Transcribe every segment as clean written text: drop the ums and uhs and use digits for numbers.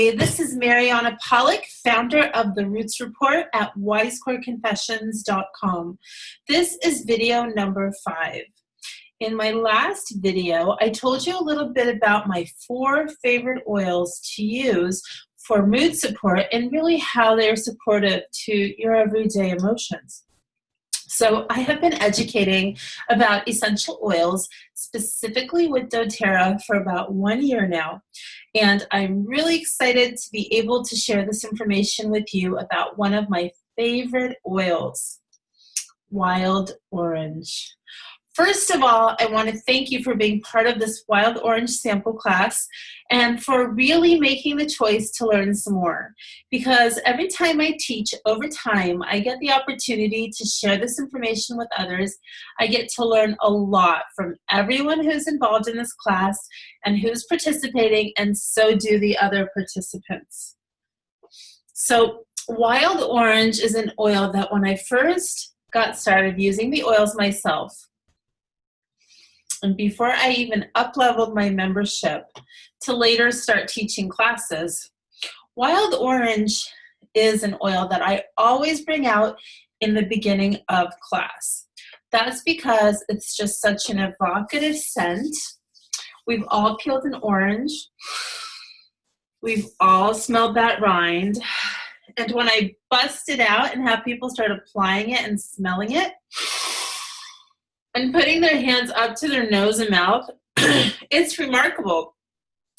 Hey, this is Mariana Pollock, founder of The Roots Report at wisecoreconfessions.com. This is video number 5. In my last video, I told you a little bit about my 4 favorite oils to use for mood support and really how they're supportive to your everyday emotions. So I have been educating about essential oils, specifically with doTERRA, for about 1 year now. And I'm really excited to be able to share this information with you about one of my favorite oils, wild orange. First of all, I want to thank you for being part of this wild orange sample class and for really making the choice to learn some more. Because every time I teach over time, I get the opportunity to share this information with others. I get to learn a lot from everyone who's involved in this class and who's participating, and so do the other participants. So wild orange is an oil that when I first got started using the oils myself, and before I even up-leveled my membership to later start teaching classes, wild orange is an oil that I always bring out in the beginning of class. That's because it's just such an evocative scent. We've all peeled an orange. We've all smelled that rind. And when I bust it out and have people start applying it and smelling it, and putting their hands up to their nose and mouth, it's remarkable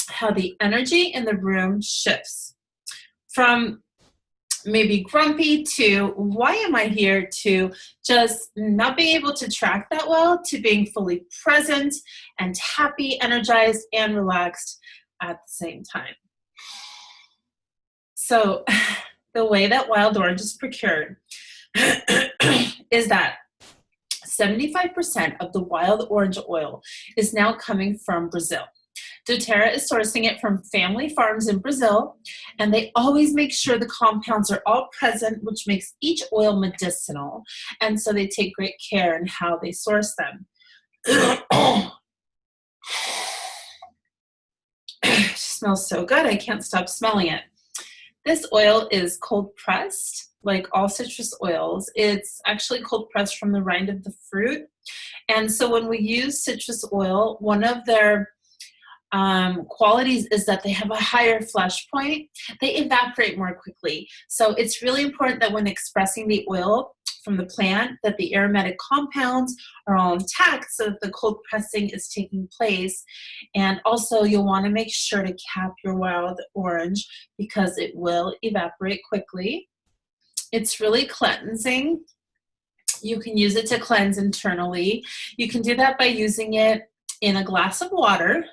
how the energy in the room shifts from maybe grumpy to why am I here to just not being able to track that well to being fully present and happy, energized, and relaxed at the same time. So the way that wild orange is procured is that 75% of the wild orange oil is now coming from Brazil. doTERRA is sourcing it from family farms in Brazil, and they always make sure the compounds are all present, which makes each oil medicinal, and so they take great care in how they source them. It smells so good, I can't stop smelling it. This oil is cold pressed. Like all citrus oils, it's actually cold pressed from the rind of the fruit. And so when we use citrus oil, one of their qualities is that they have a higher flash point. They evaporate more quickly. So it's really important that when expressing the oil from the plant, that the aromatic compounds are all intact so that the cold pressing is taking place. And also you'll want to make sure to cap your wild orange because it will evaporate quickly. It's really cleansing. You can use it to cleanse internally. You can do that by using it in a glass of water,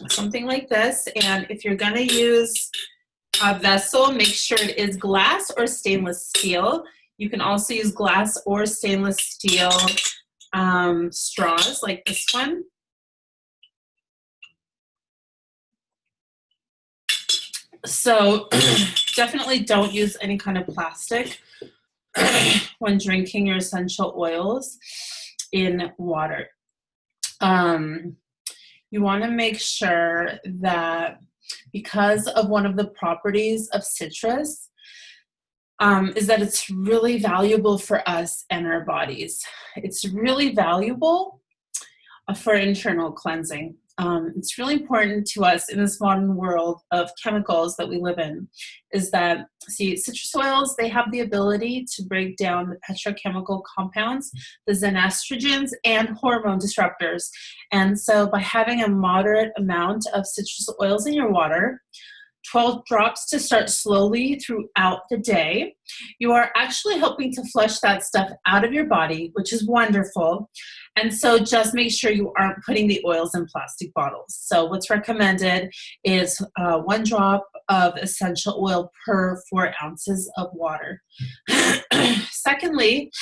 something like this. And if you're going to use a vessel, make sure it is glass or stainless steel. You can also use glass or stainless steel straws like this one. So definitely don't use any kind of plastic when drinking your essential oils in water. You want to make sure that because of one of the properties of citrus is that it's really valuable for us and our bodies. It's really valuable for internal cleansing. It's really important to us in this modern world of chemicals that we live in is that, see, citrus oils, they have the ability to break down the petrochemical compounds, the xenestrogens, and hormone disruptors. And so by having a moderate amount of citrus oils in your water, 12 drops to start slowly throughout the day, you are actually helping to flush that stuff out of your body, which is wonderful. And so just make sure you aren't putting the oils in plastic bottles. So what's recommended is 1 drop of essential oil per 4 ounces of water. Secondly,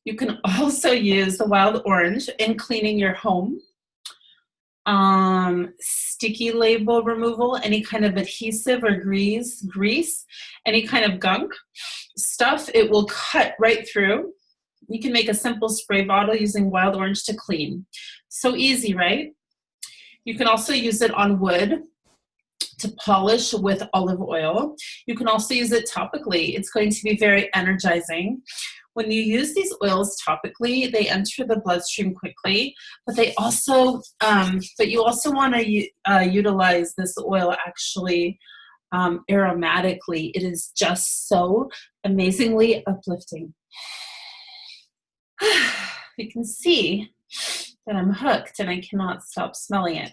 you can also use the wild orange in cleaning your home. Sticky label removal, any kind of adhesive or grease, any kind of gunk stuff, it will cut right through. You can make a simple spray bottle using wild orange to clean. So easy, right? You can also use it on wood to polish with olive oil. You can also use it topically. It's going to be very energizing. When you use these oils topically, they enter the bloodstream quickly, but they also, but you also want to utilize this oil actually aromatically. It is just so amazingly uplifting. You can see that I'm hooked and I cannot stop smelling it.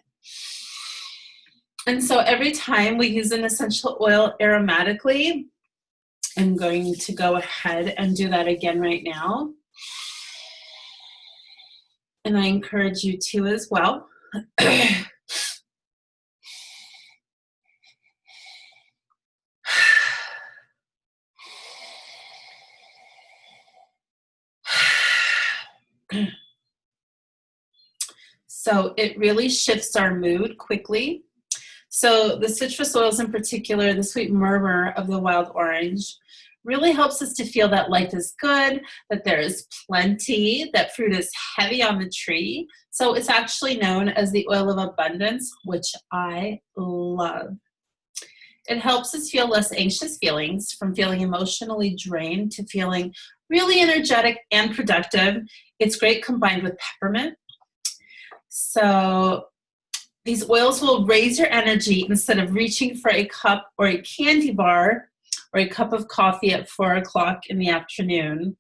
And so every time we use an essential oil aromatically, I'm going to go ahead and do that again right now. And I encourage you to as well. So it really shifts our mood quickly. So the citrus oils in particular, the sweet murmur of the wild orange, really helps us to feel that life is good, that there is plenty, that fruit is heavy on the tree. So it's actually known as the oil of abundance, which I love. It helps us feel less anxious feelings, from feeling emotionally drained to feeling really energetic and productive. It's great combined with peppermint. So these oils will raise your energy instead of reaching for a cup or a candy bar or a cup of coffee at 4 o'clock in the afternoon.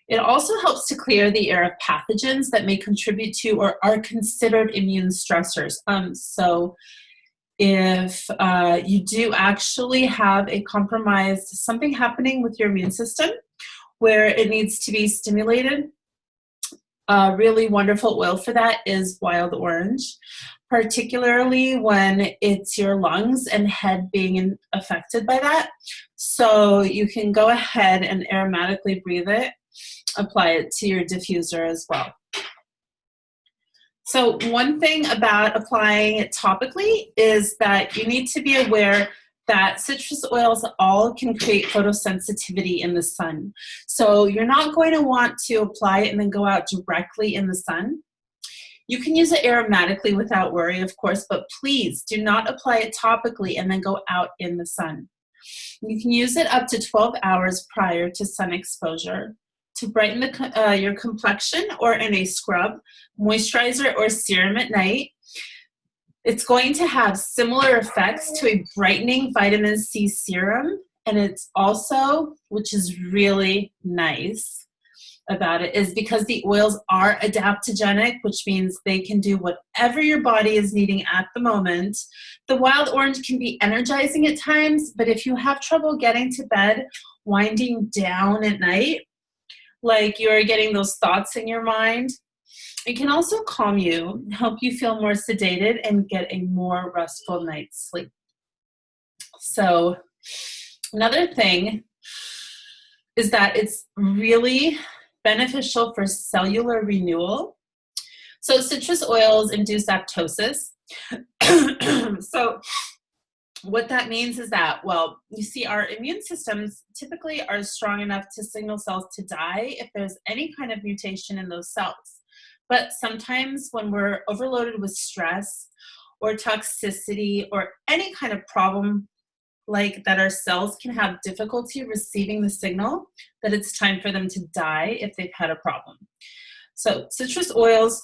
It also helps to clear the air of pathogens that may contribute to or are considered immune stressors. So if you do actually have a compromised, something happening with your immune system where it needs to be stimulated, a really wonderful oil for that is wild orange, particularly when it's your lungs and head being affected by that. So you can go ahead and aromatically breathe it, apply it to your diffuser as well. So one thing about applying it topically is that you need to be aware that citrus oils all can create photosensitivity in the sun. So you're not going to want to apply it and then go out directly in the sun. You can use it aromatically without worry, of course, but please do not apply it topically and then go out in the sun. You can use it up to 12 hours prior to sun exposure to brighten your complexion or in a scrub, moisturizer, or serum at night. It's going to have similar effects to a brightening vitamin C serum, and it's also, which is really nice about it, is because the oils are adaptogenic, which means they can do whatever your body is needing at the moment. The wild orange can be energizing at times, but if you have trouble getting to bed, winding down at night, like you're getting those thoughts in your mind, it can also calm you, help you feel more sedated, and get a more restful night's sleep. So another thing is that it's really beneficial for cellular renewal. So citrus oils induce apoptosis. So what that means is that, well, you see, our immune systems typically are strong enough to signal cells to die if there's any kind of mutation in those cells. But sometimes when we're overloaded with stress or toxicity or any kind of problem like that, our cells can have difficulty receiving the signal that it's time for them to die if they've had a problem. So citrus oils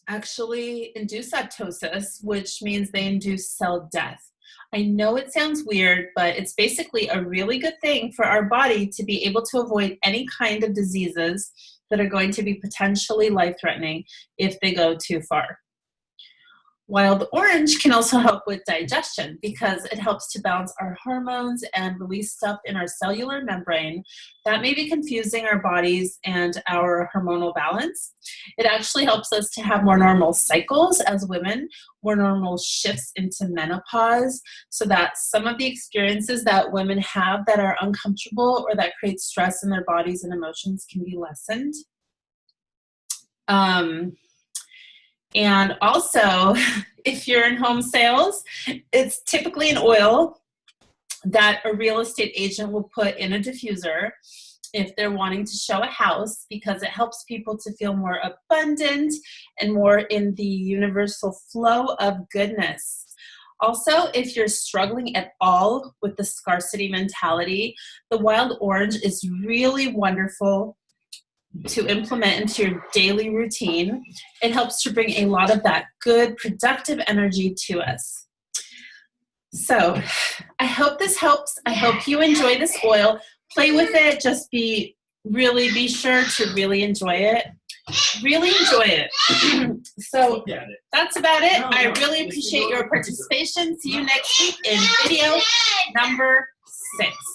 actually induce apoptosis, which means they induce cell death. I know it sounds weird, but it's basically a really good thing for our body to be able to avoid any kind of diseases that are going to be potentially life-threatening if they go too far. Wild orange can also help with digestion because it helps to balance our hormones and release stuff in our cellular membrane that may be confusing our bodies and our hormonal balance. It actually helps us to have more normal cycles as women, more normal shifts into menopause, so that some of the experiences that women have that are uncomfortable or that create stress in their bodies and emotions can be lessened. And also, if you're in home sales, it's typically an oil that a real estate agent will put in a diffuser. if they're wanting to show a house, because it helps people to feel more abundant and more in the universal flow of goodness. Also, if you're struggling at all with the scarcity mentality, the wild orange is really wonderful to implement into your daily routine. It helps to bring a lot of that good, productive energy to us. So I hope this helps. I hope you enjoy this oil. Play with it. Just be sure to really enjoy it. Really enjoy it. So that's about it. I really appreciate your participation. See you next week in video number 6.